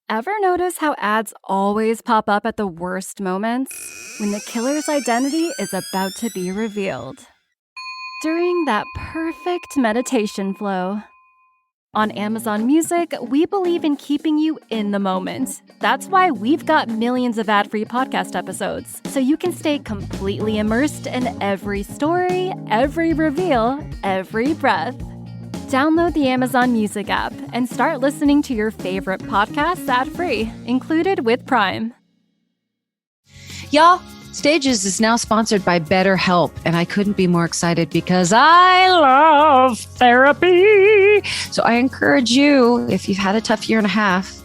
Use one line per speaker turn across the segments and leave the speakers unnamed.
Ever notice how ads always pop up at the worst moments? When the killer's identity is about to be revealed. During that perfect meditation flow. On Amazon Music, we believe in keeping you in the moment. That's why we've got millions of ad-free podcast episodes, so you can stay completely immersed in every story, every reveal, every breath. Download the Amazon Music app and start listening to your favorite podcasts ad-free, included with Prime.
Y'all, Stages is now sponsored by BetterHelp, and I couldn't be more excited because I love therapy. So I encourage you, if you've had a tough year and a half,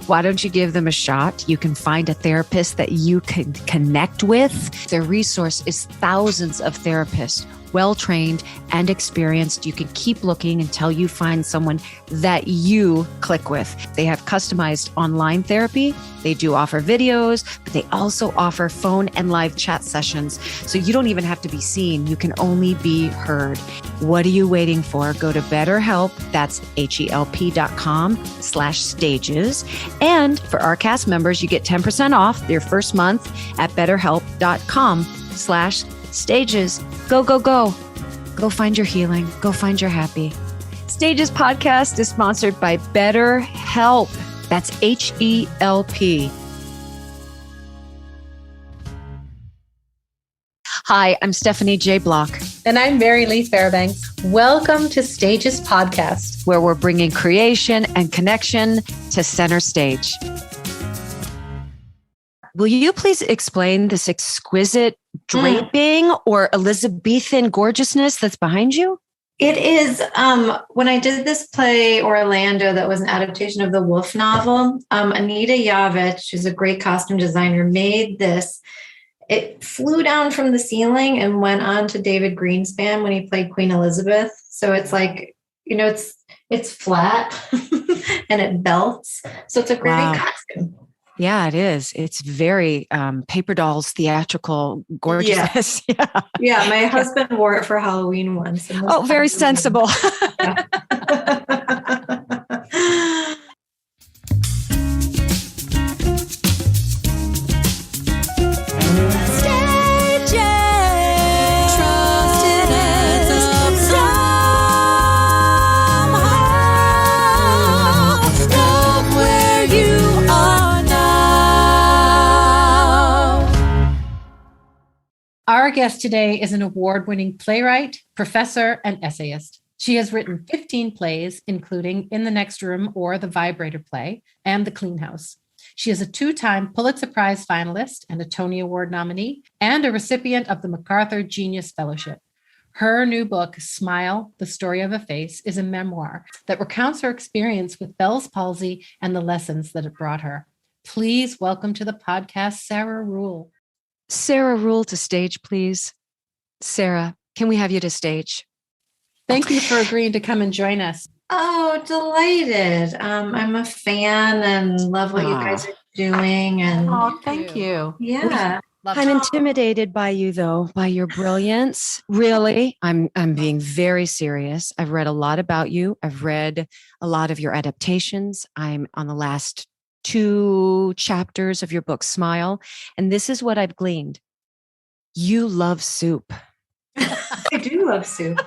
why don't you give them a shot? You can find a therapist that you can connect with. Their resource is thousands of therapists, well-trained and experienced. You can keep looking until you find someone that you click with. They have customized online therapy. They do offer videos, but they also offer phone and live chat sessions. So you don't even have to be seen. You can only be heard. What are you waiting for? Go to BetterHelp. That's HELP.com/stages. And for our cast members, you get 10% off your first month at BetterHelp.com/stages. Go, go, go. Go find your healing. Go find your happy. Stages podcast is sponsored by BetterHelp. That's HELP. Hi, I'm Stephanie J. Block.
And I'm Mary Lee Fairbanks. Welcome to Stages Podcast,
where we're bringing creation and connection to center stage. Will you please explain this exquisite draping or Elizabethan gorgeousness that's behind you?
It is, when I did this play, Orlando, that was an adaptation of the Wolf novel, Anita Yavich, who's a great costume designer, made this. It flew down from the ceiling and went on to David Greenspan when he played Queen Elizabeth. So it's like, it's flat and it belts. So it's a great costume.
Yeah, it is. It's very paper dolls, theatrical, gorgeous.
Yeah, my husband wore it for Halloween once.
Oh, very sensible.
Yeah. Our guest today is an award-winning playwright, professor, and essayist. She has written 15 plays, including In the Next Room or The Vibrator play and The Clean House. She is a 2-time Pulitzer Prize finalist and a Tony Award nominee, and a recipient of the MacArthur Fellowship. Her new book, Smile, The Story of a Face, is a memoir that recounts her experience with Bell's palsy and the lessons that it brought her. Please welcome to the podcast, Sarah Ruhl.
Sarah Ruhl to stage, please. Sarah, can we have you to stage?
Thank you for agreeing to come and join us. Oh, delighted. I'm a fan and love what you guys are doing. And
thank you.
Yeah.
I'm intimidated by you, though, by your brilliance. Really, I'm being very serious. I've read a lot about you. I've read a lot of your adaptations. I'm on the last 2 chapters of your book, Smile. And this is what I've gleaned. You love soup.
I do love soup.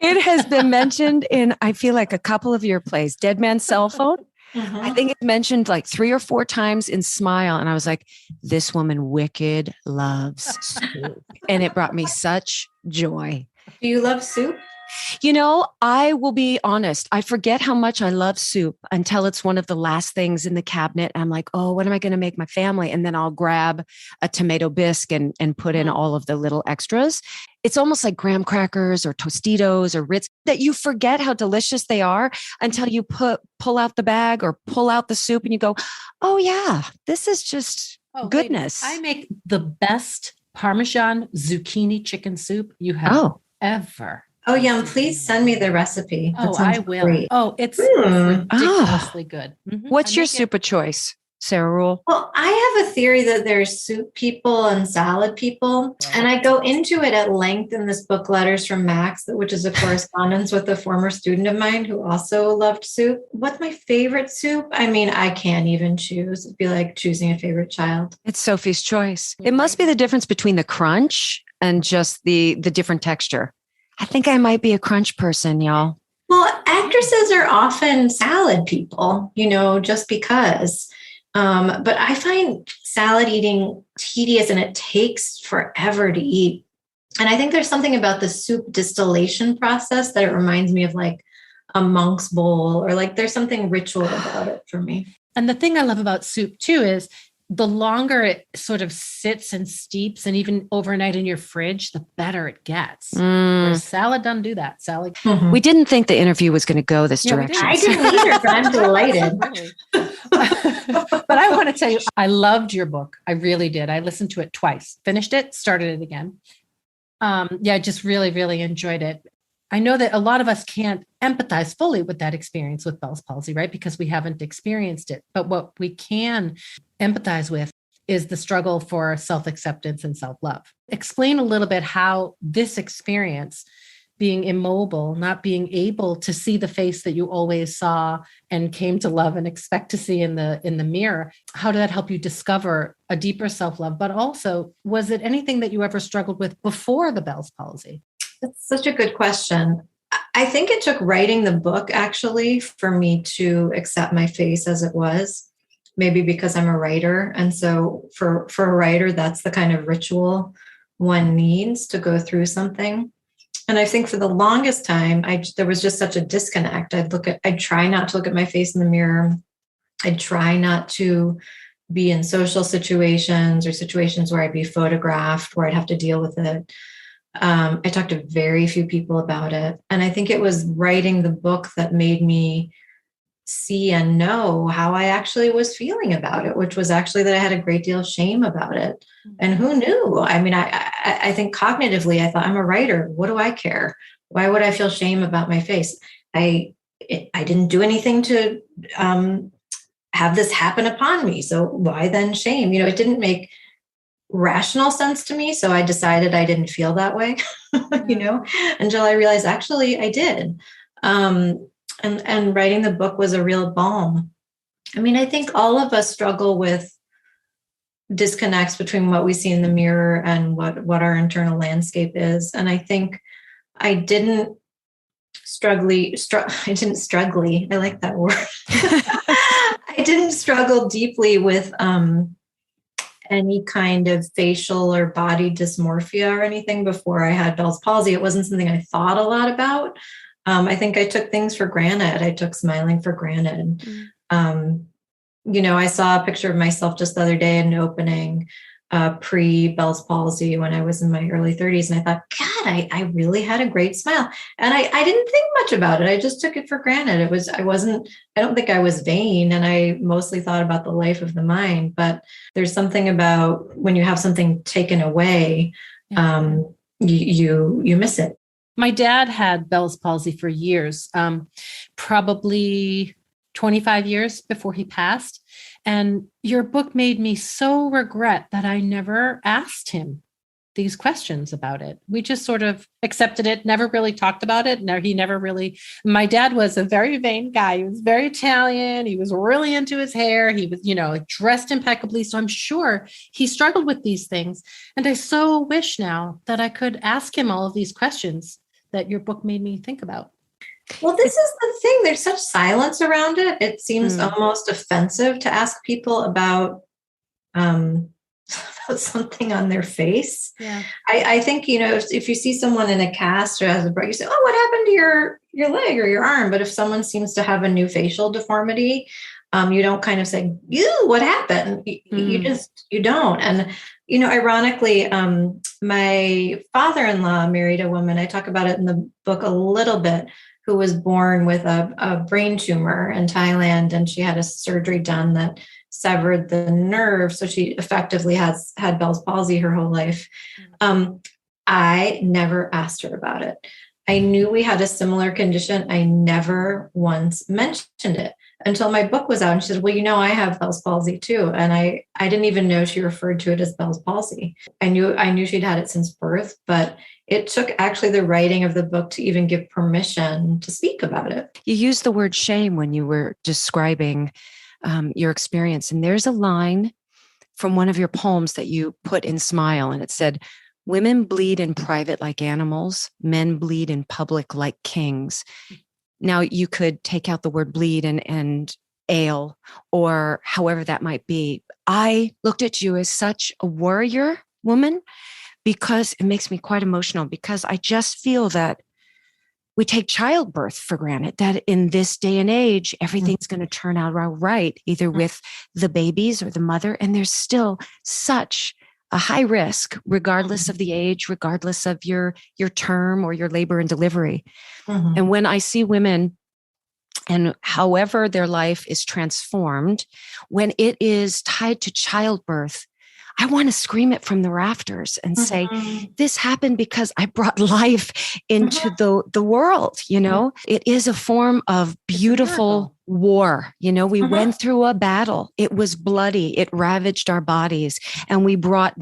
It has been mentioned in, I feel like, a couple of your plays. Dead Man's Cell Phone. Mm-hmm. I think it's mentioned like 3 or 4 times in Smile. And I was like, this woman wicked loves soup. And it brought me such joy.
Do you love soup?
I will be honest. I forget how much I love soup until it's one of the last things in the cabinet. I'm like, oh, what am I going to make my family? And then I'll grab a tomato bisque and put in all of the little extras. It's almost like graham crackers or Tostitos or Ritz that you forget how delicious they are until you pull out the bag or pull out the soup and you go, oh yeah, this is just goodness.
I make the best Parmesan zucchini chicken soup you have ever. Oh, yeah. And please send me the recipe. I will. Great. Oh, it's ridiculously good.
Mm-hmm. What's your soup of choice? Sarah Ruhl?
Well, I have a theory that there's soup people and salad people. And I go into it at length in this book, Letters from Max, which is a correspondence with a former student of mine who also loved soup. What's my favorite soup? I mean, I can't even choose. It'd be like choosing a favorite child.
It's Sophie's choice. It must be the difference between the crunch and just the different texture. I think I might be a crunch person, y'all.
Well, actresses are often salad people, just because. But I find salad eating tedious and it takes forever to eat. And I think there's something about the soup distillation process that it reminds me of like a monk's bowl, or like there's something ritual about it for me.
And the thing I love about soup too is the longer it sort of sits and steeps and even overnight in your fridge, the better it gets. Whereas salad doesn't do that. Salad.
We didn't think the interview was going to go this direction.
I didn't either, but I'm delighted.
But I want to tell you, I loved your book. I really did. I listened to it twice, finished it, started it again. I just really, really enjoyed it. I know that a lot of us can't empathize fully with that experience with Bell's palsy, right? Because we haven't experienced it. But what we can empathize with is the struggle for self-acceptance and self-love. Explain a little bit how this experience, being immobile, not being able to see the face that you always saw and came to love and expect to see in the mirror, how did that help you discover a deeper self-love? But also, was it anything that you ever struggled with before the Bell's palsy?
That's such a good question. I think it took writing the book actually for me to accept my face as it was, maybe because I'm a writer. And so for a writer, that's the kind of ritual one needs to go through something. And I think for the longest time, there was just such a disconnect. I'd try not to look at my face in the mirror. I'd try not to be in social situations or situations where I'd be photographed, where I'd have to deal with it. I talked to very few people about it. And I think it was writing the book that made me see and know how I actually was feeling about it, which was actually that I had a great deal of shame about it. And who knew? I mean, I think cognitively, I thought, I'm a writer. What do I care? Why would I feel shame about my face? I didn't do anything to have this happen upon me. So why then shame? It didn't make rational sense to me. So I decided I didn't feel that way, until I realized actually I did. And writing the book was a real balm. I mean, I think all of us struggle with disconnects between what we see in the mirror and what our internal landscape is. And I think I didn't struggle. I like that word. I didn't struggle deeply with any kind of facial or body dysmorphia or anything before I had Bell's palsy. It wasn't something I thought a lot about. I think I took things for granted. I took smiling for granted. I saw a picture of myself just the other day in an opening pre-Bell's palsy when I was in my early 30s. And I thought, God, I really had a great smile. And I didn't think much about it. I just took it for granted. I don't think I was vain. And I mostly thought about the life of the mind. But there's something about when you have something taken away, you miss it.
My dad had Bell's palsy for years, probably 25 years before he passed. And your book made me so regret that I never asked him these questions about it. We just sort of accepted it, never really talked about it. My dad was a very vain guy. He was very Italian. He was really into his hair. He was, dressed impeccably. So I'm sure he struggled with these things. And I so wish now that I could ask him all of these questions that your book made me think about.
Well, this is the thing. There's such silence around it. It seems almost offensive to ask people about something on their face. Yeah. I think, if you see someone in a cast or has a break, you say, oh, what happened to your leg or your arm? But if someone seems to have a new facial deformity, you don't kind of say, what happened? You don't. And, ironically, my father-in-law married a woman. I talk about it in the book a little bit, who was born with a brain tumor in Thailand. And she had a surgery done that severed the nerve. So she effectively has had Bell's palsy her whole life. I never asked her about it. I knew we had a similar condition. I never once mentioned it. until my book was out. And she said, well, I have Bell's palsy too. And I didn't even know she referred to it as Bell's palsy. I knew she'd had it since birth, but it took actually the writing of the book to even give permission to speak about it.
You used the word shame when you were describing your experience. And there's a line from one of your poems that you put in Smile, and it said, women bleed in private like animals, men bleed in public like kings. Now, you could take out the word bleed and ail, or however that might be. I looked at you as such a warrior woman because it makes me quite emotional, because I just feel that we take childbirth for granted, that in this day and age, everything's going to turn out all right, either with the babies or the mother. And there's still such a high risk, regardless of the age, regardless of your term or your labor and delivery. Mm-hmm. And when I see women, and however their life is transformed, when it is tied to childbirth, I want to scream it from the rafters and say, this happened because I brought life into the world. It is a form of beautiful war. We went through a battle. It was bloody. It ravaged our bodies. And we brought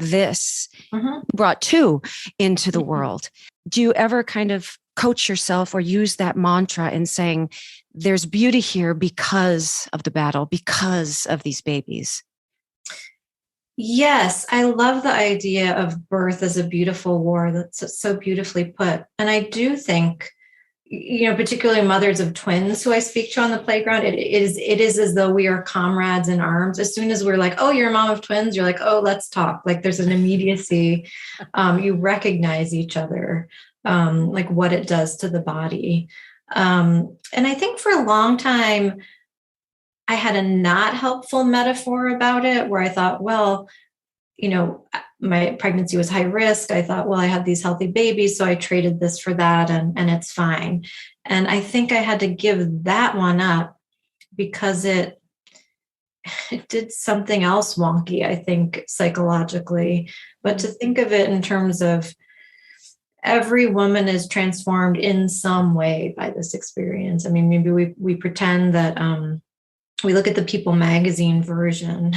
brought two into the world. Do you ever kind of coach yourself or use that mantra in saying, there's beauty here because of the battle, because of these babies?
Yes, I love the idea of birth as a beautiful war. That's so beautifully put. And I do think, particularly mothers of twins who I speak to on the playground, it is as though we are comrades in arms. As soon as we're like, oh, you're a mom of twins, you're like, oh, let's talk. Like there's an immediacy. You recognize each other, like what it does to the body. And I think for a long time, I had a not helpful metaphor about it where I thought, well, my pregnancy was high risk. I thought, well, I had these healthy babies, so I traded this for that and it's fine. And I think I had to give that one up because it did something else wonky, I think, psychologically. But to think of it in terms of every woman is transformed in some way by this experience. I mean, maybe we pretend that we look at the People magazine version.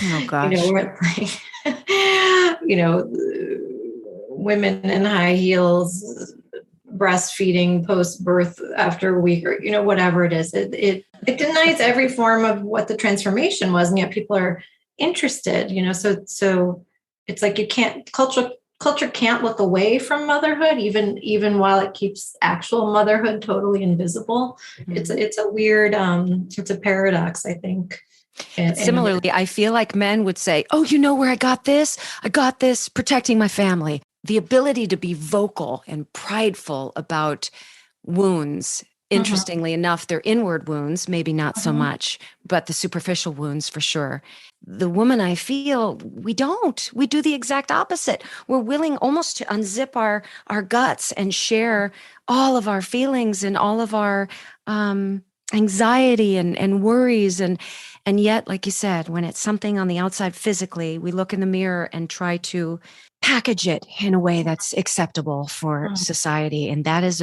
Oh gosh.
Where it's like, women in high heels, breastfeeding post-birth after a week, or whatever it is. It denies every form of what the transformation was, and yet people are interested. So it's like you can't culture can't look away from motherhood, even while it keeps actual motherhood totally invisible. Mm-hmm. It's a weird, it's a paradox, I think.
Similarly, I feel like men would say, oh, where I got this? I got this protecting my family. The ability to be vocal and prideful about wounds. Interestingly enough, they're inward wounds, maybe not so much, but the superficial wounds for sure. The woman, I feel, we don't. We do the exact opposite. We're willing almost to unzip our guts and share all of our feelings and all of our anxiety and worries. And yet, like you said, when it's something on the outside physically, we look in the mirror and try to package it in a way that's acceptable for society. And that is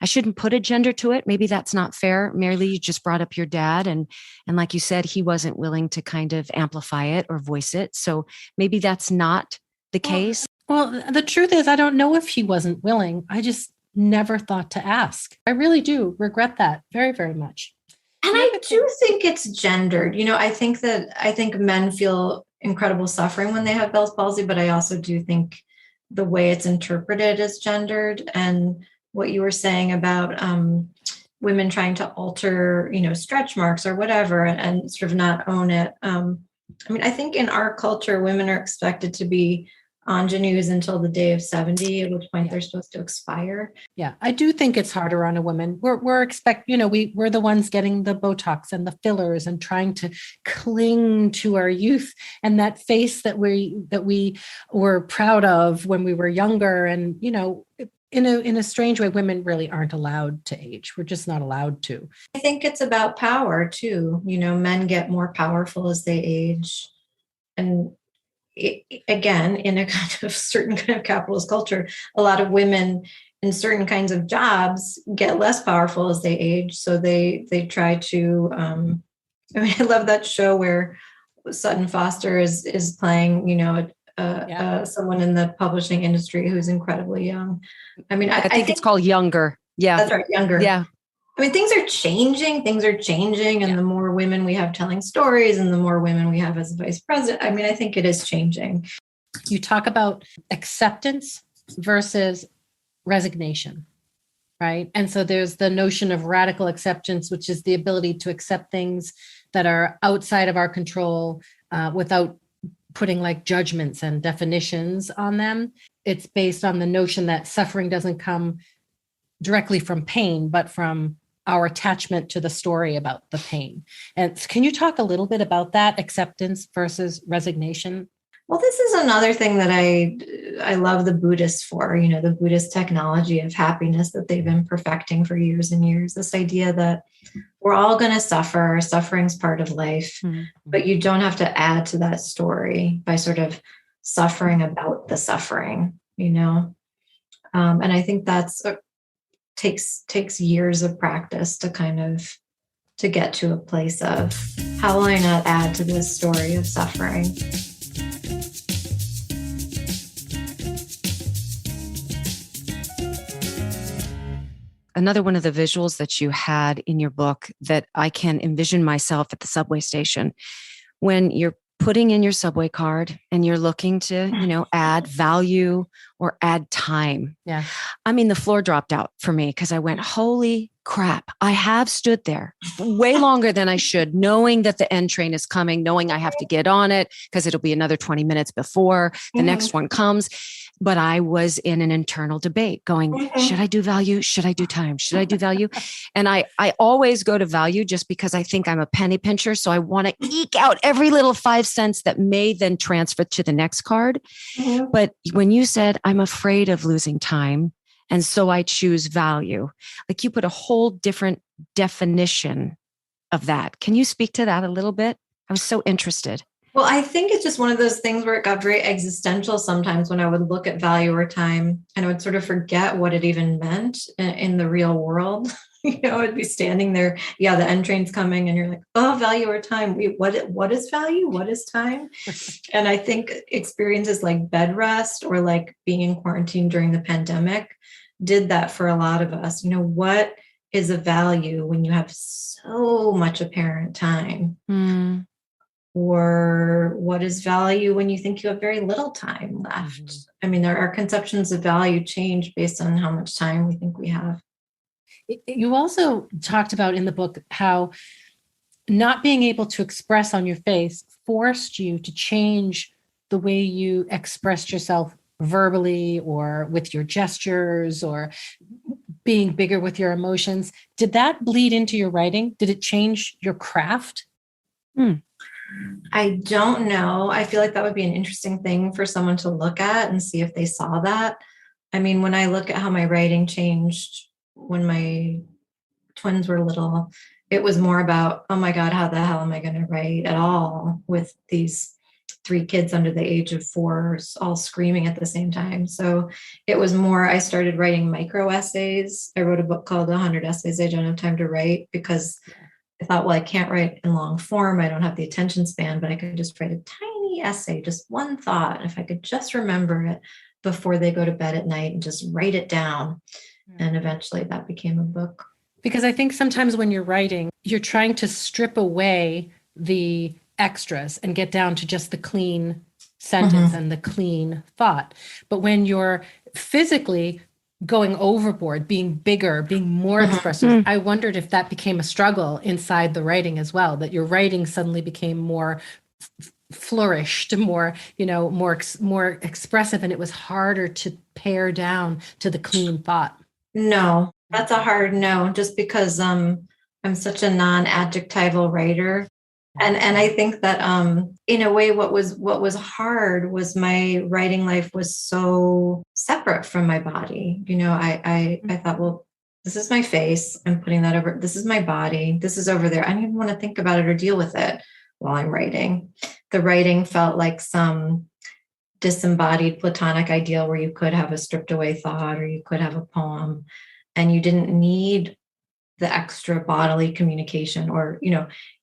I shouldn't put a gender to it. Maybe that's not fair. Merely, you just brought up your dad. And like you said, he wasn't willing to kind of amplify it or voice it. So maybe that's not the case.
Well, the truth is, I don't know if he wasn't willing. I just never thought to ask. I really do regret that very, very much.
And I do think it's gendered. I think men feel incredible suffering when they have Bell's palsy, but I also do think the way it's interpreted is gendered. And what you were saying about women trying to alter, stretch marks or whatever, and sort of not own it. I think in our culture, women are expected to be ingenues until the day of 70, at which point they're supposed to expire.
Yeah, I do think it's harder on a woman. We're we're the ones getting the Botox and the fillers and trying to cling to our youth and that face that we were proud of when we were younger. And, in a strange way, women really aren't allowed to age. We're just not allowed to.
I think it's about power too. Men get more powerful as they age. And again, in a kind of certain kind of capitalist culture, a lot of women in certain kinds of jobs get less powerful as they age. So they try to, I love that show where Sutton Foster is playing, someone in the publishing industry who's incredibly young.
I think it's called Younger. Yeah.
That's right. Younger.
Yeah.
Things are changing. And the more women we have telling stories and the more women we have as vice president, I think it is changing.
You talk about acceptance versus resignation, right? And so there's the notion of radical acceptance, which is the ability to accept things that are outside of our control without putting like judgments and definitions on them. It's based on the notion that suffering doesn't come directly from pain, but from our attachment to the story about the pain. And can you talk a little bit about that, acceptance versus resignation?
Well, this is another thing that I love the Buddhists for, the Buddhist technology of happiness that they've been perfecting for years and years. This idea that we're all going to suffer, suffering's part of life, but you don't have to add to that story by sort of suffering about the suffering, And I think that's takes years of practice to get to a place of how will I not add to this story of suffering?
Another one of the visuals that you had in your book that I can envision myself at the subway station when you're putting in your subway card and you're looking to, add value or add time.
Yeah.
The floor dropped out for me because I went, holy crap. I have stood there way longer than I should, knowing that the end train is coming, knowing I have to get on it because it'll be another 20 minutes before the next one comes. But I was in an internal debate going, should I do value? Should I do time? Should I do value? And I always go to value just because I think I'm a penny pincher. So I want to eke out every little 5 cents that may then transfer to the next card. But when you said, I'm afraid of losing time, and so I choose value, like you put a whole different definition of that. Can you speak to that a little bit? I was so interested.
Well, I think it's just one of those things where it got very existential sometimes when I would look at value or time and I would sort of forget what it even meant in the real world. I'd be standing there. Yeah, the end train's coming and you're like, oh, value or time. Wait, what is value? What is time? And I think experiences like bed rest or like being in quarantine during the pandemic did that for a lot of us. What is a value when you have so much apparent time? Or what is value when you think you have very little time left? Our conceptions of value change based on how much time we think we have.
You also talked about in the book how not being able to express on your face forced you to change the way you expressed yourself verbally or with your gestures or being bigger with your emotions. Did that bleed into your writing? Did it change your craft?
I don't know. I feel like that would be an interesting thing for someone to look at and see if they saw that. When I look at how my writing changed when my twins were little, it was more about, oh my God, how the hell am I going to write at all with these 3 kids under the age of 4 all screaming at the same time. So it was more, I started writing micro essays. I wrote a book called 100 Essays I Don't Have Time to Write because I thought, well, I can't write in long form. I don't have the attention span, but I could just write a tiny essay, just one thought. If I could just remember it before they go to bed at night and just write it down. And eventually that became a book.
Because I think sometimes when you're writing, you're trying to strip away the extras and get down to just the clean sentence and the clean thought. But when you're physically going overboard, being bigger, being more expressive, I wondered if that became a struggle inside the writing as well, that your writing suddenly became more flourished, more, more expressive, and it was harder to pare down to the clean thought.
No, that's a hard no, just because I'm such a non-adjectival writer. And I think that in a way, what was hard was my writing life was so separate from my body. I thought, well, this is my face. I'm putting that over. This is my body. This is over there. I don't even want to think about it or deal with it while I'm writing. The writing felt like some disembodied platonic ideal where you could have a stripped away thought or you could have a poem and you didn't need the extra bodily communication. Or,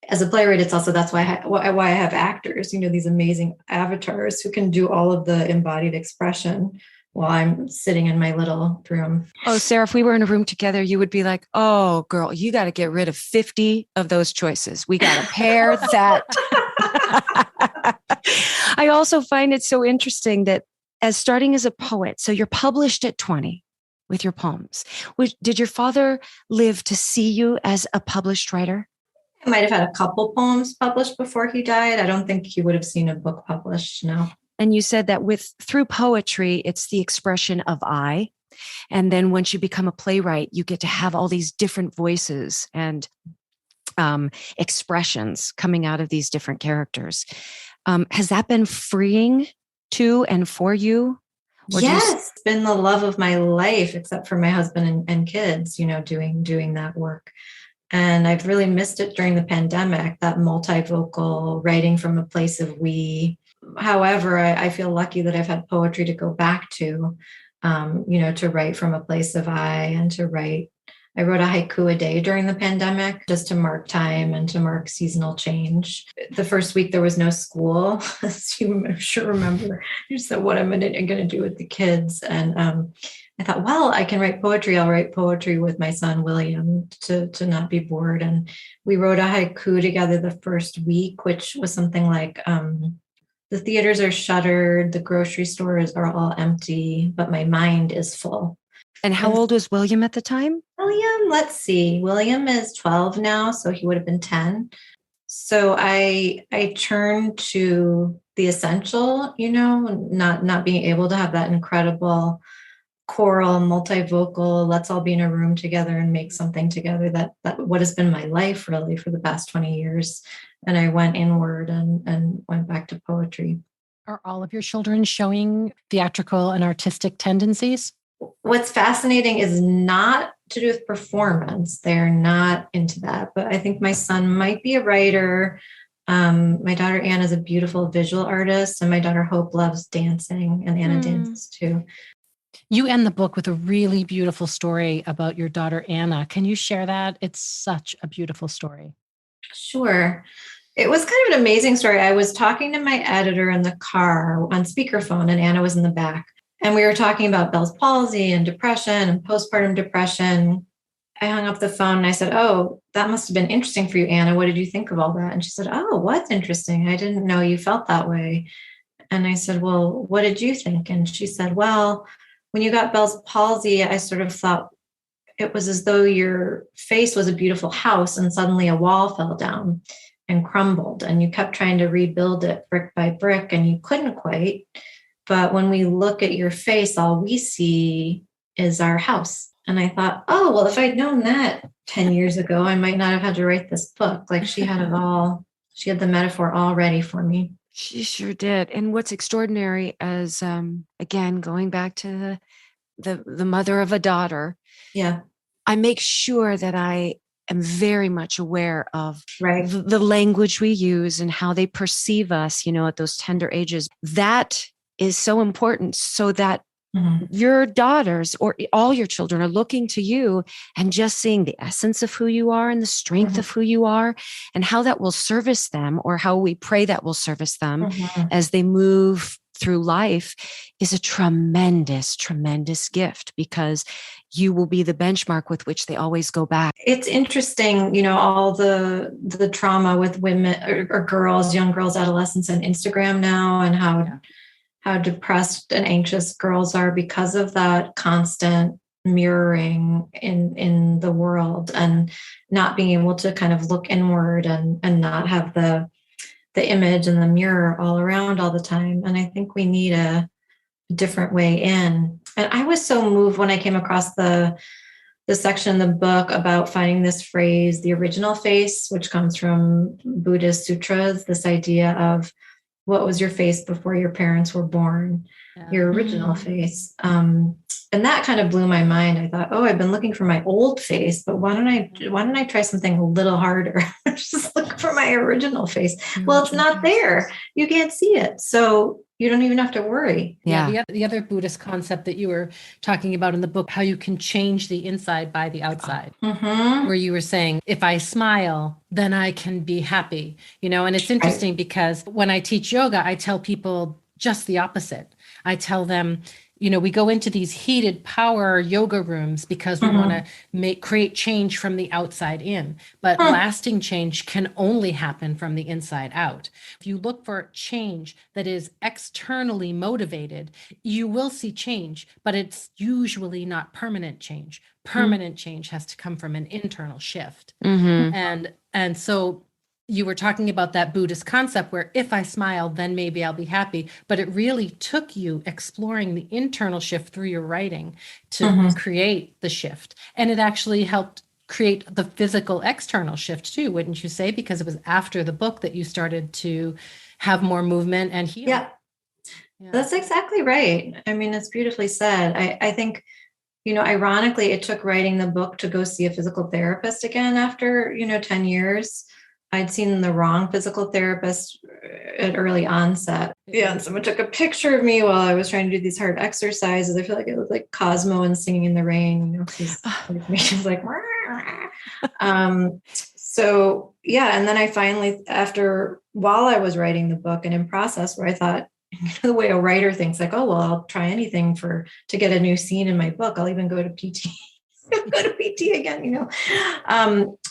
as a playwright, it's also, that's why I have actors, these amazing avatars who can do all of the embodied expression while I'm sitting in my little room.
Oh, Sarah, if we were in a room together, you would be like, oh, girl, you got to get rid of 50 of those choices. We got to pair that. I also find it so interesting that starting as a poet, so you're published at 20 with your poems. Did your father live to see you as a published writer?
I might have had a couple poems published before he died. I don't think he would have seen a book published, no.
And you said that through poetry, it's the expression of I. And then once you become a playwright, you get to have all these different voices and expressions coming out of these different characters. Has that been freeing to and for you?
Yes, it's been the love of my life, except for my husband and kids, doing that work. And I've really missed it during the pandemic, that multivocal writing from a place of we. However, I feel lucky that I've had poetry to go back to, to write from a place of I and to write. I wrote a haiku a day during the pandemic just to mark time and to mark seasonal change. The first week there was no school, as you I'm sure remember. I just thought, what am I going to do with the kids? And I thought, well, I can write poetry. I'll write poetry with my son, William, to not be bored. And we wrote a haiku together the first week, which was something like, the theaters are shuttered, the grocery stores are all empty, but my mind is full.
And how old was William at the time?
William, let's see. William is 12 now, so he would have been 10. So I turned to the essential, not being able to have that incredible choral, multivocal, let's all be in a room together and make something together. That what has been my life really for the past 20 years. And I went inward and went back to poetry.
Are all of your children showing theatrical and artistic tendencies?
What's fascinating is not to do with performance. They're not into that. But I think my son might be a writer. My daughter Anna is a beautiful visual artist, and my daughter Hope loves dancing, and Anna dances too.
You end the book with a really beautiful story about your daughter Anna. Can you share that? It's such a beautiful story.
Sure. It was kind of an amazing story. I was talking to my editor in the car on speakerphone, and Anna was in the back. And we were talking about Bell's palsy and depression and postpartum depression. I hung up the phone and I said, oh, that must have been interesting for you, Anna. What did you think of all that? And she said, oh, what's interesting? I didn't know you felt that way. And I said, well, what did you think? And she said, well, when you got Bell's palsy, I sort of thought it was as though your face was a beautiful house and suddenly a wall fell down and crumbled. And you kept trying to rebuild it brick by brick and you couldn't quite. But when we look at your face, all we see is our house. And I thought, oh, well, if I'd known that 10 years ago, I might not have had to write this book. Like she had it all. She had the metaphor all ready for me.
She sure did. And what's extraordinary is, again, going back to the mother of a daughter.
Yeah.
I make sure that I am very much aware of
right.
the language we use and how they perceive us, at those tender ages. That is so important so that your daughters or all your children are looking to you and just seeing the essence of who you are and the strength of who you are and how that will service them, or how we pray that will service them as they move through life, is a tremendous, tremendous gift, because you will be the benchmark with which they always go back.
It's interesting, all the trauma with women or girls, young girls, adolescents, and Instagram now, and how depressed and anxious girls are because of that constant mirroring in the world, and not being able to kind of look inward and not have the image and the mirror all around all the time. And I think we need a different way in. And I was so moved when I came across the section in the book about finding this phrase, the original face, which comes from Buddhist sutras, this idea of what was your face before your parents were born, your original face. And that kind of blew my mind. I thought, oh, I've been looking for my old face, but why don't I try something a little harder? Just look for my original face. Well, it's not there. You can't see it. So you don't even have to worry.
Yeah.
The other Buddhist concept that you were talking about in the book, how you can change the inside by the outside, where you were saying, if I smile, then I can be happy, and it's interesting because when I teach yoga, I tell people just the opposite. I tell them, we go into these heated power yoga rooms because we want to create change from the outside in, but lasting change can only happen from the inside out. If you look for change that is externally motivated, you will see change, but it's usually not permanent change. Permanent change has to come from an internal shift. And so you were talking about that Buddhist concept where if I smile, then maybe I'll be happy. But it really took you exploring the internal shift through your writing to create the shift. And it actually helped create the physical external shift too, wouldn't you say? Because it was after the book that you started to have more movement and heal.
Yeah. That's exactly right. I mean, it's beautifully said. I think, ironically, it took writing the book to go see a physical therapist again after, 10 years. I'd seen the wrong physical therapist at early onset. Yeah, and someone took a picture of me while I was trying to do these hard exercises. I feel like it looked like Cosmo and Singing in the Rain. These animations like. So yeah, and then I finally, while I was writing the book and in process, where I thought, the way a writer thinks, like, oh well, I'll try anything to get a new scene in my book. I'll even go to PT. Go to PT again,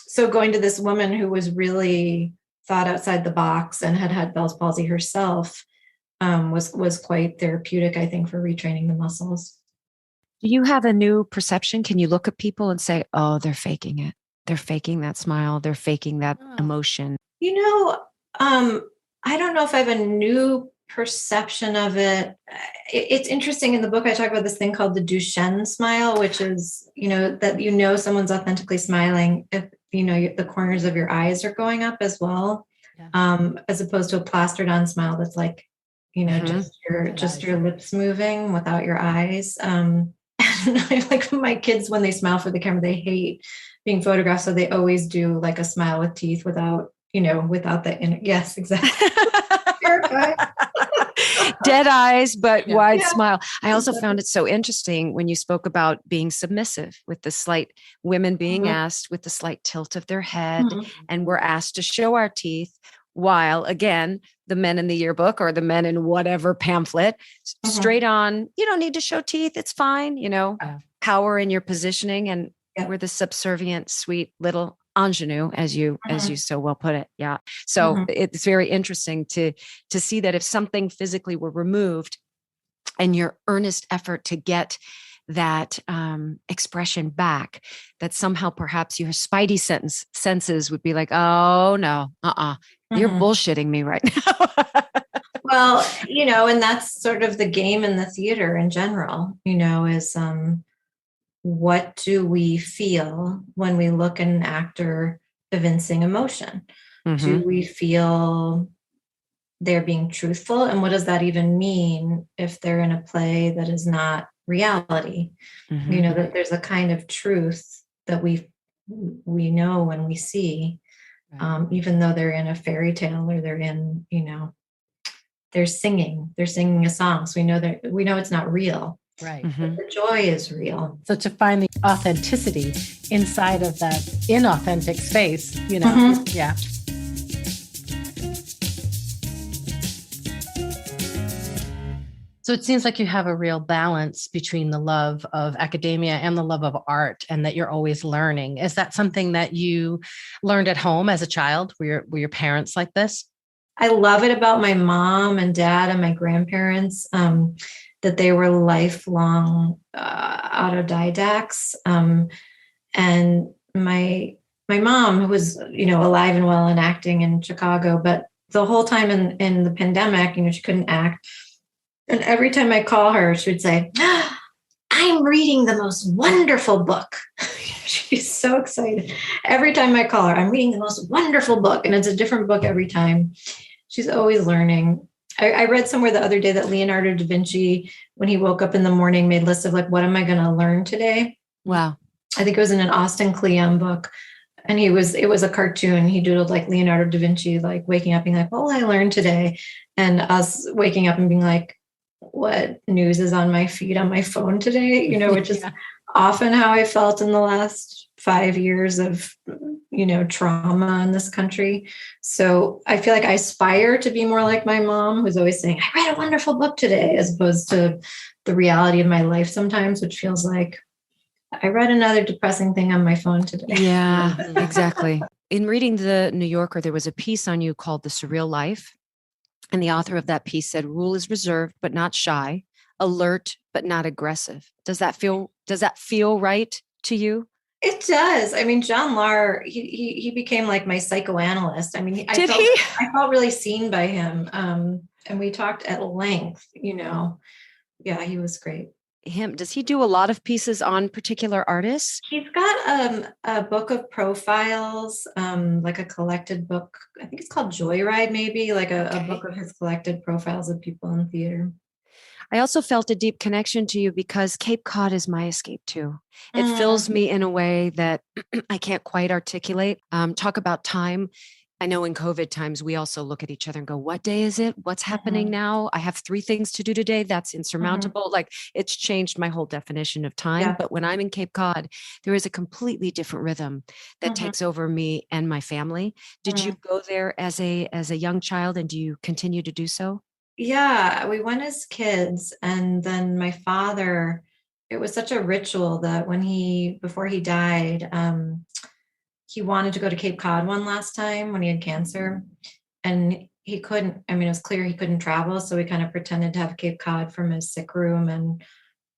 So going to this woman who was really thought outside the box and had Bell's palsy herself was quite therapeutic, I think, for retraining the muscles.
Do you have a new perception? Can you look at people and say, oh, they're faking it. They're faking that smile. They're faking that emotion.
I don't know if I have a new perception of it. It's interesting. In the book, I talk about this thing called the Duchenne smile, which is, that someone's authentically smiling if, the corners of your eyes are going up as well, as opposed to a plastered on smile that's like, just your lips moving without your eyes. And I like my kids, when they smile for the camera, they hate being photographed. So they always do like a smile with teeth without the, yes, exactly.
Dead eyes, but wide smile. I also found it so interesting when you spoke about being submissive with the slight women being asked with the slight tilt of their head, and we're asked to show our teeth, while again, the men in the yearbook or the men in whatever pamphlet, straight on, you don't need to show teeth. It's fine. Power in your positioning. And we're the subservient, sweet little ingenue, as you so well put it. Yeah. So it's very interesting to see that if something physically were removed and your earnest effort to get that expression back, that somehow perhaps your spidey senses would be like, oh no, you're bullshitting me right now.
Well, and that's sort of the game in the theater in general, is what do we feel when we look at an actor evincing emotion? Do we feel they're being truthful? And what does that even mean if they're in a play that is not reality? That there's a kind of truth that we know when we see, even though they're in a fairy tale or they're in, they're singing a song. So we know it's not real.
Right.
But the joy is real.
So to find the authenticity inside of that inauthentic space, yeah. So it seems like you have a real balance between the love of academia and the love of art, and that you're always learning. Is that something that you learned at home as a child? Were your parents like this?
I love it about my mom and dad and my grandparents, that they were lifelong autodidacts. And my mom, who was, alive and well and acting in Chicago, but the whole time in the pandemic, she couldn't act. And every time I call her, she would say, I'm reading the most wonderful book. She's so excited. Every time I call her, I'm reading the most wonderful book. And it's a different book every time. She's always learning. I read somewhere the other day that Leonardo da Vinci, when he woke up in the morning, made lists of like, what am I going to learn today?
Wow.
I think it was in an Austin Kleon book. And it was a cartoon. He doodled like Leonardo da Vinci, like waking up being like, what will I learn today? And us waking up and being like, what news is on my feed on my phone today? Which is often how I felt in the last 5 years of, trauma in this country. So I feel like I aspire to be more like my mom, who's always saying, I read a wonderful book today, as opposed to the reality of my life sometimes, which feels like I read another depressing thing on my phone today.
Yeah, exactly. In reading the New Yorker, there was a piece on you called The Surreal Life. And the author of that piece said, Ruhl is reserved, but not shy, alert, but not aggressive. Does that feel right to you?
It does. I mean, John Lahr, he became like my psychoanalyst. I mean, I felt really seen by him. And we talked at length, Yeah, he was great.
Does he do a lot of pieces on particular artists?
He's got a book of profiles, like a collected book. I think it's called Joyride, maybe, like a book of his collected profiles of people in theater.
I also felt a deep connection to you because Cape Cod is my escape too. It fills me in a way that I can't quite articulate. Talk about time. I know in COVID times, we also look at each other and go, what day is it? What's happening now? I have 3 things to do today. That's insurmountable. Like, it's changed my whole definition of time. Yeah. But when I'm in Cape Cod, there is a completely different rhythm that takes over me and my family. Did you go there as a young child, and do you continue to do so?
Yeah, we went as kids. And then my father, it was such a ritual that before he died, he wanted to go to Cape Cod one last time when he had cancer, and he couldn't. I mean, it was clear he couldn't travel. So we kind of pretended to have Cape Cod from his sick room and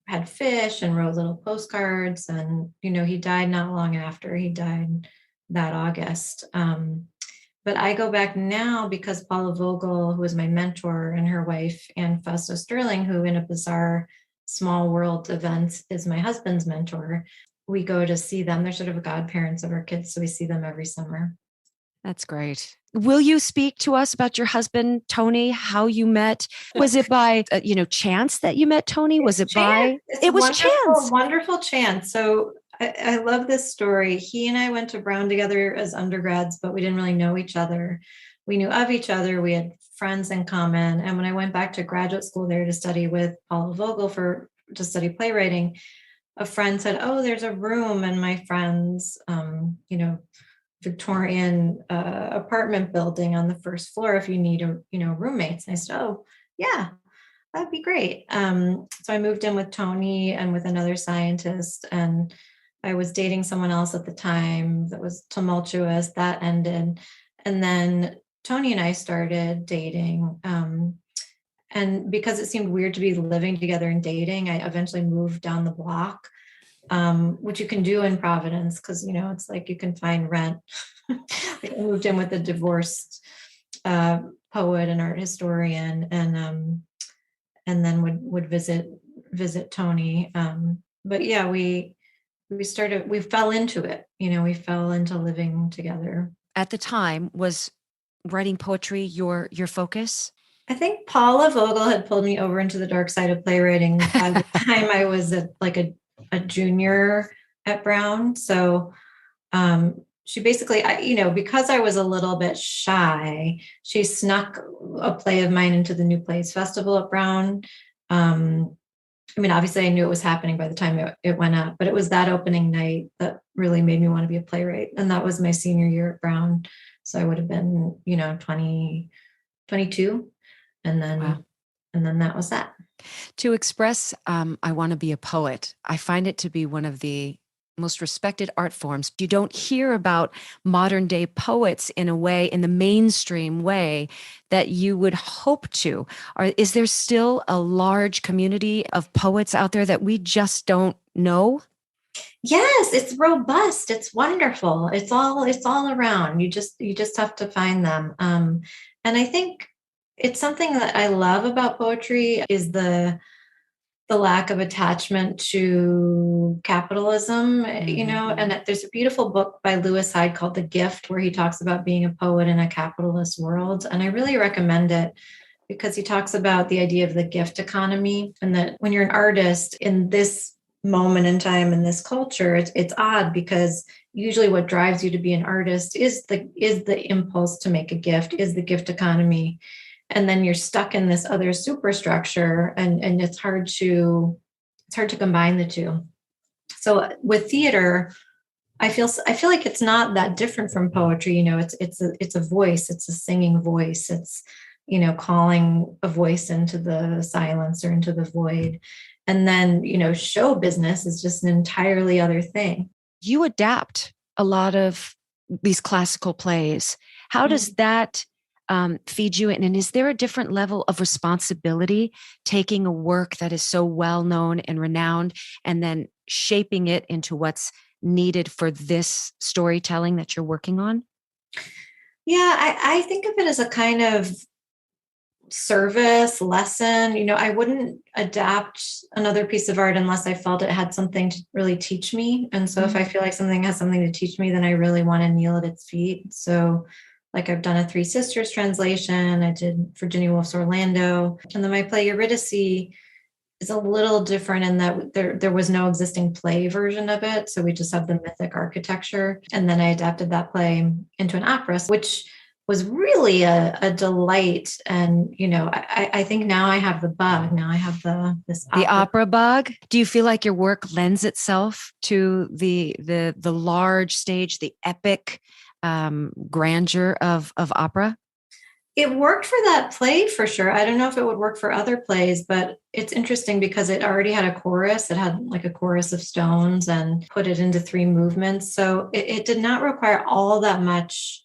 had fish and wrote little postcards. And, he died not long after. He died that August. But I go back now because Paula Vogel, who was my mentor, and her wife, and Fausto Sterling, who in a bizarre small world event is my husband's mentor. We go to see them. They're sort of godparents of our kids. So we see them every summer.
That's great. Will you speak to us about your husband, Tony, how you met? Was it by, chance that you met Tony? Was it by? It was chance.
Wonderful chance. So I love this story. He and I went to Brown together as undergrads, but we didn't really know each other. We knew of each other. We had friends in common. And when I went back to graduate school there to study with Paula Vogel to study playwriting, a friend said, oh, there's a room in my friend's, Victorian apartment building on the first floor if you need roommates. And I said, oh, yeah, that'd be great. So I moved in with Tony and with another scientist, and I was dating someone else at the time that was tumultuous. That ended. And then Tony and I started dating. And because it seemed weird to be living together and dating, I eventually moved down the block, which you can do in Providence because, it's like you can find rent. I moved in with a divorced poet and art historian, and then would visit Tony. But yeah, we fell into it. We fell into living together.
At the time, was writing poetry your focus?
I think Paula Vogel had pulled me over into the dark side of playwriting by the time I was a junior at Brown. So she basically, because I was a little bit shy, she snuck a play of mine into the New Plays Festival at Brown. Obviously I knew it was happening by the time it went up, but it was that opening night that really made me want to be a playwright. And that was my senior year at Brown. So I would have been, 22. And then that was that.
To express, I want to be a poet, I find it to be one of the most respected art forms. You don't hear about modern day poets in the mainstream way that you would hope to. Is there still a large community of poets out there that we just don't know?
Yes, it's robust. It's wonderful. It's all around. You just have to find them. And I think it's something that I love about poetry is the lack of attachment to capitalism, and there's a beautiful book by Lewis Hyde called The Gift, where he talks about being a poet in a capitalist world. And I really recommend it because he talks about the idea of the gift economy, and that when you're an artist in this moment in time in this culture, it's odd because usually what drives you to be an artist is the impulse to make a gift, is the gift economy. And then you're stuck in this other superstructure, and it's hard to combine the two. So with theater, I feel like it's not that different from poetry. It's a voice, it's a singing voice. It's, calling a voice into the silence or into the void. And then, show business is just an entirely other thing.
You adapt a lot of these classical plays. How does that feed you in? And is there a different level of responsibility taking a work that is so well known and renowned and then shaping it into what's needed for this storytelling that you're working on?
Yeah, I think of it as a kind of service lesson. I wouldn't adapt another piece of art unless I felt it had something to really teach me. And so if I feel like something has something to teach me, then I really want to kneel at its feet. So like I've done a Three Sisters translation. I did Virginia Woolf's Orlando. And then my play Eurydice is a little different in that there was no existing play version of it. So we just have the mythic architecture. And then I adapted that play into an opera, which was really a delight. And, I think now I have the bug. Now I have the
opera bug. Do you feel like your work lends itself to the large stage, the epic grandeur of opera?
It worked for that play for sure. I don't know if it would work for other plays, but it's interesting because it already had a chorus. It had like a chorus of stones and put it into 3 movements. So it did not require all that much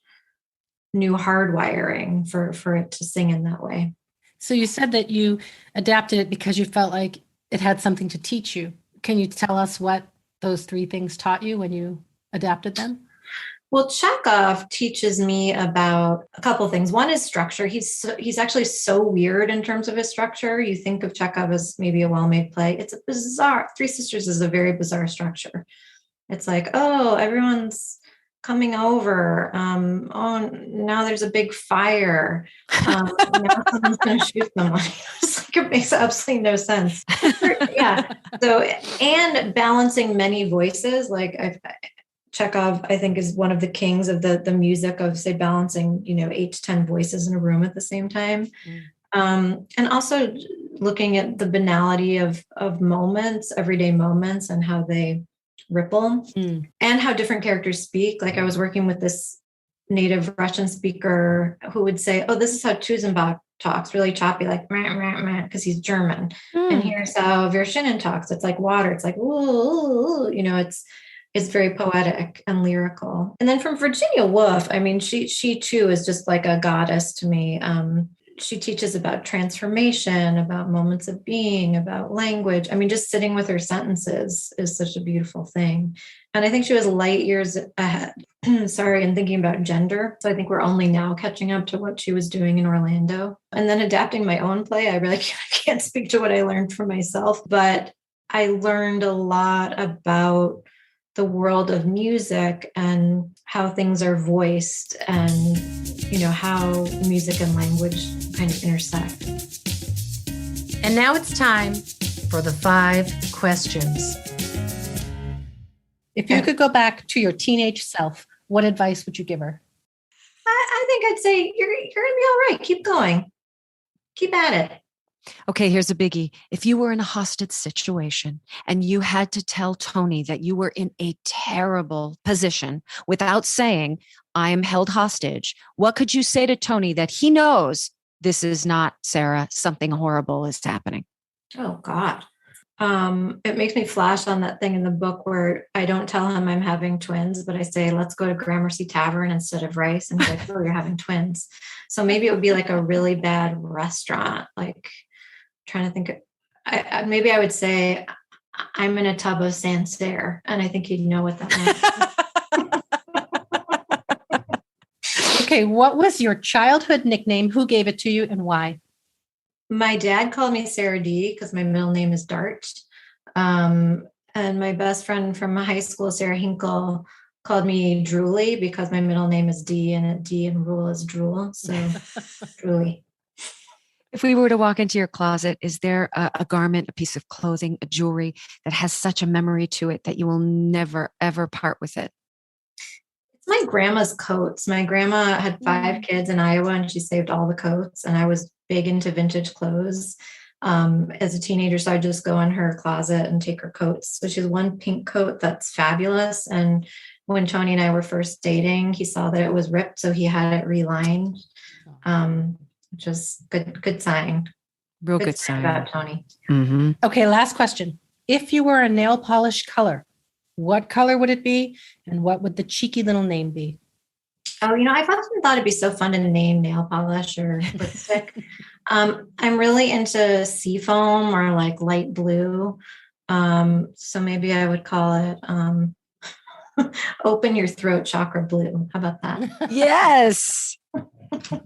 new hardwiring for it to sing in that way.
So you said that you adapted it because you felt like it had something to teach you. Can you tell us what those 3 things taught you when you adapted them?
Well, Chekhov teaches me about a couple of things. One is structure. He's actually so weird in terms of his structure. You think of Chekhov as maybe a well-made play. It's a bizarre. Three Sisters is a very bizarre structure. It's like, oh, everyone's coming over. Oh, now there's a big fire. Now someone's going to shoot someone. It's like, it makes absolutely no sense. Yeah. So, and balancing many voices, like Chekhov, I think, is one of the kings of the music of, say, balancing, 8 to 10 voices in a room at the same time. And also looking at the banality of moments, everyday moments, and how they ripple and how different characters speak. Like I was working with this native Russian speaker who would say, oh, this is how Tuzenbach talks, really choppy, like because he's German. And here's how Vershinin talks. It's like water. It's like, ooh, it's very poetic and lyrical. And then from Virginia Woolf, I mean, she too is just like a goddess to me. She teaches about transformation, about moments of being, about language. I mean, just sitting with her sentences is such a beautiful thing. And I think she was light years ahead, in thinking about gender. So I think we're only now catching up to what she was doing in Orlando. And then adapting my own play, I really can't speak to what I learned for myself, but I learned a lot about the world of music and how things are voiced and, how music and language kind of intersect.
And now it's time for the 5 questions. If you could go back to your teenage self, what advice would you give her?
I think I'd say you're going to be all right. Keep going. Keep at it.
Okay, here's a biggie. If you were in a hostage situation and you had to tell Tony that you were in a terrible position without saying, I am held hostage, what could you say to Tony that he knows this is not Sarah, something horrible is happening?
Oh, God. It makes me flash on that thing in the book where I don't tell him I'm having twins, but I say, let's go to Gramercy Tavern instead of Rice. And he's like, oh, you're having twins. So maybe it would be like a really bad restaurant, like trying to think maybe I would say I'm in a tub of Sancerre, and I think he'd know what that meant.
Okay, what was your childhood nickname? Who gave it to you and why?
My dad called me Sarah D because my middle name is Dart. And my best friend from high school, Sarah Hinkle, called me Drooly because my middle name is D, and D and Ruhl is drool. So Drooly.
If we were to walk into your closet, is there a garment, a piece of clothing, a jewelry that has such a memory to it that you will never, ever part with it?
my grandma's coats. My grandma had 5 kids in Iowa, and she saved all the coats. And I was big into vintage clothes as a teenager. So I just go in her closet and take her coats. So she has one pink coat that's fabulous. And when Tony and I were first dating, he saw that it was ripped, so he had it relined, which is good sign.
Real good sign
about Tony.
Mm-hmm.
Okay, last question. If you were a nail polish color, what color would it be? And what would the cheeky little name be?
Oh, I've often thought it'd be so fun to name nail polish or lipstick. I'm really into seafoam or like light blue. So maybe I would call it open your throat chakra blue. How about that?
Yes.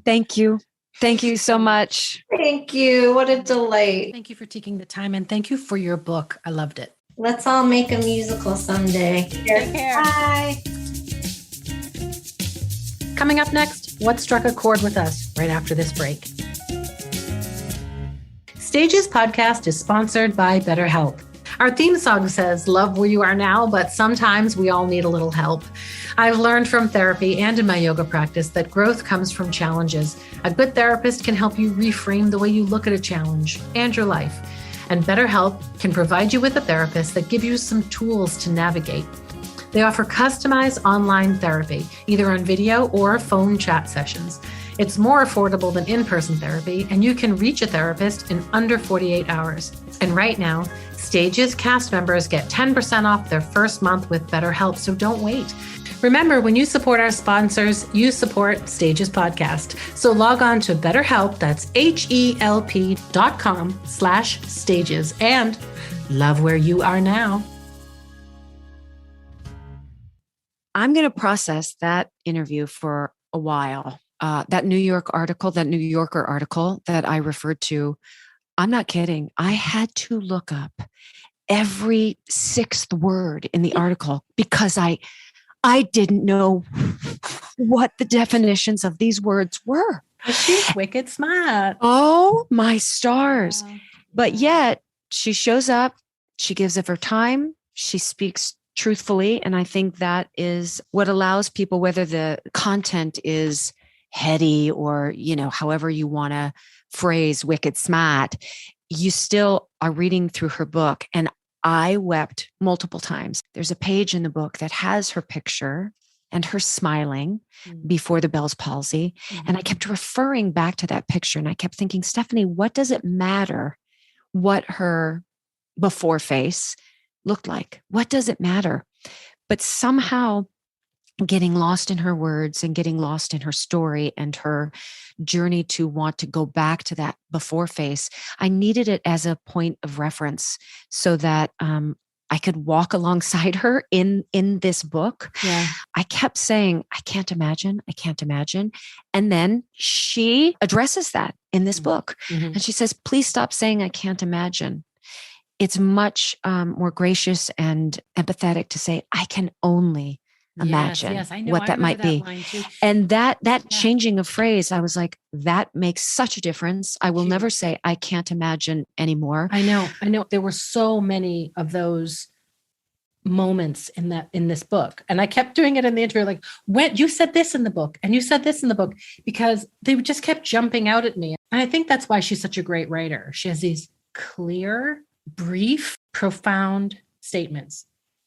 Thank you. Thank you so much.
Thank you. What a delight.
Thank you for taking the time, and thank you for your book. I loved it.
Let's all make a musical someday.
Take care.
Bye.
Coming up next, what struck a chord with us right after this break? Stages podcast is sponsored by BetterHelp. Our theme song says, love where you are now, but sometimes we all need a little help. I've learned from therapy and in my yoga practice that growth comes from challenges. A good therapist can help you reframe the way you look at a challenge and your life. And BetterHelp can provide you with a therapist that gives you some tools to navigate. They offer customized online therapy, either on video or phone chat sessions. It's more affordable than in-person therapy, and you can reach a therapist in under 48 hours. And right now, Stages cast members get 10% off their first month with BetterHelp, so don't wait. Remember, when you support our sponsors, you support Stages Podcast. So log on to BetterHelp, that's HELP.com/stages, and love where you are now.
I'm going to process that interview for a while. That New Yorker article that I referred to, I'm not kidding. I had to look up every 6th word in the article because I didn't know what the definitions of these words were.
She's wicked smart.
Oh, my stars.
Wow.
But yet she shows up, she gives of her time, she speaks truthfully. And I think that is what allows people, whether the content is heady or, however you want to phrase wicked smart, you still are reading through her book. And I wept multiple times. There's a page in the book that has her picture and her smiling before the Bell's palsy. And I kept referring back to that picture. And I kept thinking, Stephanie, what does it matter what her before face looked like? What does it matter? But somehow getting lost in her words and getting lost in her story and her journey to want to go back to that before face, I needed it as a point of reference so that I could walk alongside her in this book.
Yeah.
I kept saying, I can't imagine. And then she addresses that in this book. And she says, please stop saying I can't imagine. It's much more gracious and empathetic to say, I can only imagine what that might be. And that changing of phrase, I was like, that makes such a difference. I will never say I can't imagine anymore.
I know. There were so many of those moments in this book. And I kept doing it in the interview, like, when you said this in the book and you said this in the book, because they just kept jumping out at me. And I think that's why she's such a great writer. She has these clear, brief, profound statements.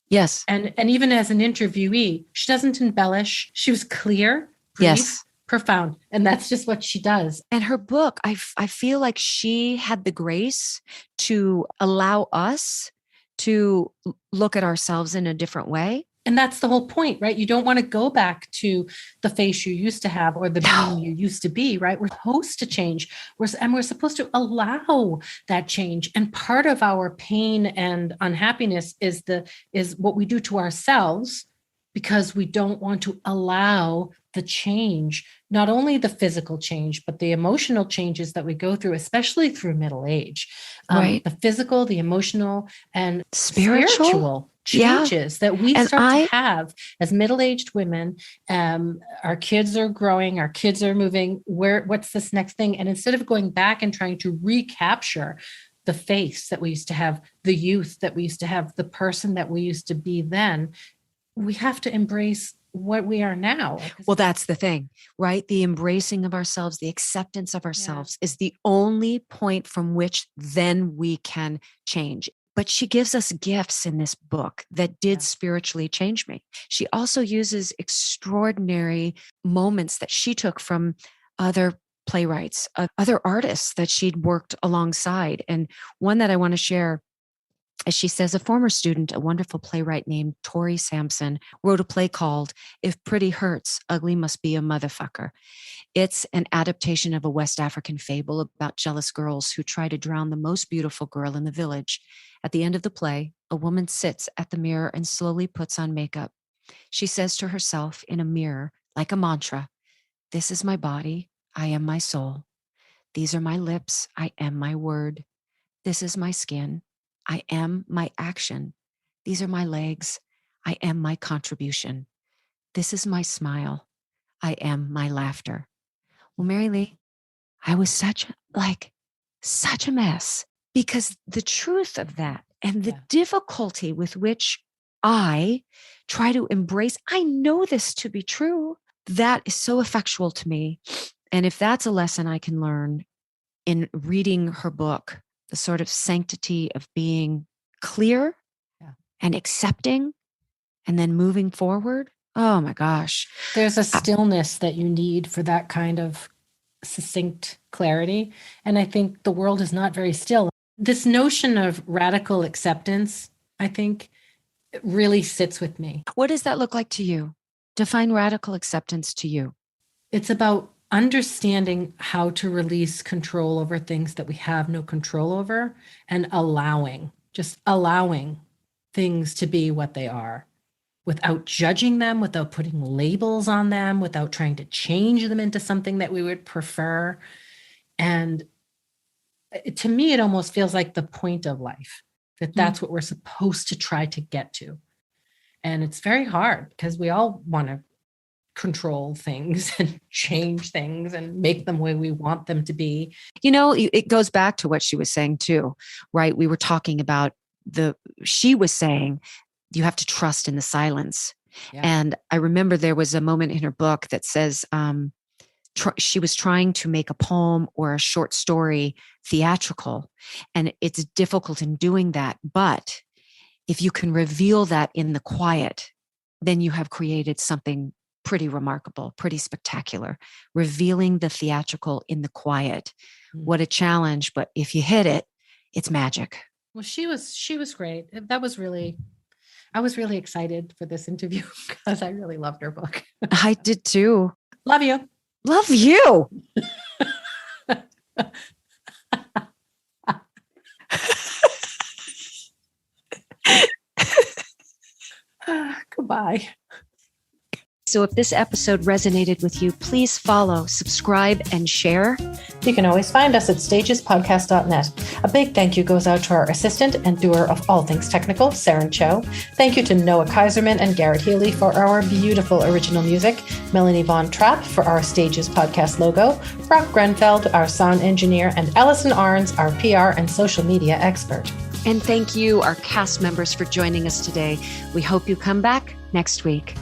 Yes.
And even as an interviewee, she doesn't embellish. She was clear, brief, profound. And that's just what she does.
And her book, I feel like she had the grace to allow us to look at ourselves in a different way.
And that's the whole point, right? You don't want to go back to the face you used to have or the being you used to be, right? We're supposed to change. We're supposed to allow that change. And part of our pain and unhappiness is what we do to ourselves because we don't want to allow the change, not only the physical change, but the emotional changes that we go through, especially through middle age.
Right.
The physical, the emotional, and
spiritual
changes that we start to have as middle-aged women. Our kids are growing, our kids are moving. What's this next thing? And instead of going back and trying to recapture the face that we used to have, the youth that we used to have, the person that we used to be then, we have to embrace what we are now.
Well, that's the thing, right? The embracing of ourselves, the acceptance of ourselves is the only point from which then we can change. But she gives us gifts in this book that did spiritually change me. She also uses extraordinary moments that she took from other playwrights, other artists that she'd worked alongside. And one that I want to share, as she says, a former student, a wonderful playwright named Tori Sampson, wrote a play called If Pretty Hurts, Ugly Must Be a Motherfucker. It's an adaptation of a West African fable about jealous girls who try to drown the most beautiful girl in the village. At the end of the play, a woman sits at the mirror and slowly puts on makeup. She says to herself in a mirror, like a mantra, "This is my body. I am my soul. These are my lips. I am my word. This is my skin. I am my action. These are my legs. I am my contribution. This is my smile. I am my laughter." Well, Mary Lee, I was such a mess, because the truth of that and the difficulty with which I try to embrace, I know this to be true, that is so effectual to me. And if that's a lesson I can learn in reading her book, the sort of sanctity of being clear and accepting and then moving forward. Oh my gosh.
There's a stillness that you need for that kind of succinct clarity. And I think the world is not very still. This notion of radical acceptance, I think, really sits with me.
What does that look like to you? Define radical acceptance to you.
It's about understanding how to release control over things that we have no control over, and just allowing things to be what they are without judging them, without putting labels on them, without trying to change them into something that we would prefer. And to me, it almost feels like the point of life, that that's what we're supposed to try to get to. And it's very hard because we all want to control things and change things and make them the way we want them to be.
You know, it goes back to what she was saying too, right? We were talking about she was saying, you have to trust in the silence. Yeah. And I remember there was a moment in her book that says she was trying to make a poem or a short story theatrical. And it's difficult in doing that. But if you can reveal that in the quiet, then you have created something pretty remarkable, pretty spectacular. Revealing the theatrical in the quiet. What a challenge. But if you hit it, it's magic.
Well, she was great. I was really excited for this interview because I really loved her book.
I did too.
Love you.
Love you.
Goodbye.
So if this episode resonated with you, please follow, subscribe, and share.
You can always find us at stagespodcast.net. A big thank you goes out to our assistant and doer of all things technical, Saren Cho. Thank you to Noah Kaiserman and Garrett Healy for our beautiful original music, Melanie Von Trapp for our Stages Podcast logo, Brock Grenfeld, our sound engineer, and Allison Arns, our PR and social media expert.
And thank you, our cast members, for joining us today. We hope you come back next week.